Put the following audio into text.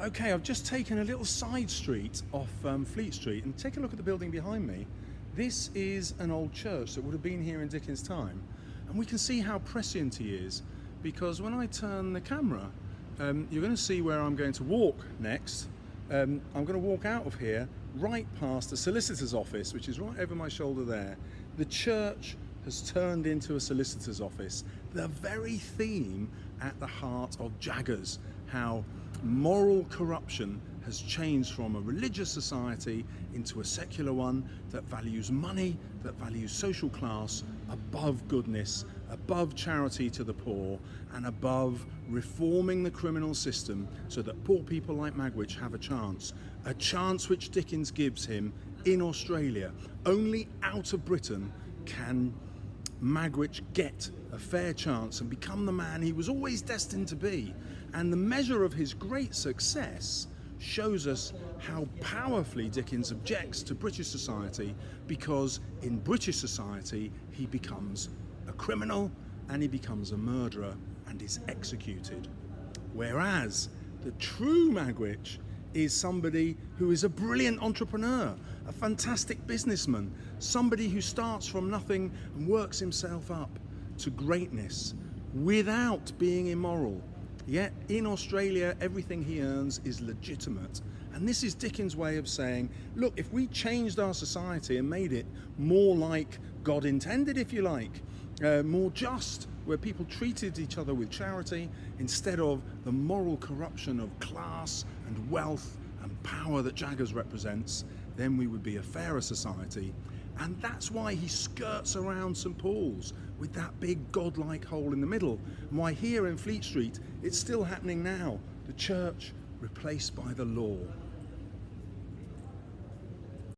Okay, I've just taken a little side street off Fleet Street, and take a look at the building behind me. This is an old church that would have been here in Dickens' time, and we can see how prescient he is, because when I turn the camera, you're going to see where I'm going to walk next. I'm going to walk out of here right past the solicitor's office, which is right over my shoulder there. The church has turned into a solicitor's office, the very theme at the heart of Jaggers, how moral corruption has changed from a religious society into a secular one that values money, that values social class above goodness, above charity to the poor, and above reforming the criminal system so that poor people like Magwitch have a chance which Dickens gives him in Australia. Only out of Britain can Magwitch get a fair chance and become the man he was always destined to be. And the measure of his great success shows us how powerfully Dickens objects to British society, because in British society he becomes a criminal and he becomes a murderer and is executed. Whereas the true Magwitch is somebody who is a brilliant entrepreneur, a fantastic businessman, somebody who starts from nothing and works himself up to greatness without being immoral. Yet in Australia, everything he earns is legitimate. And this is Dickens' way of saying, look, if we changed our society and made it more like God intended, if you like, more just, where people treated each other with charity instead of the moral corruption of class and wealth and power that Jaggers represents, then we would be a fairer society. And that's why he skirts around St Paul's with that big godlike hole in the middle, and why here in Fleet Street it's still happening now, the church replaced by the law.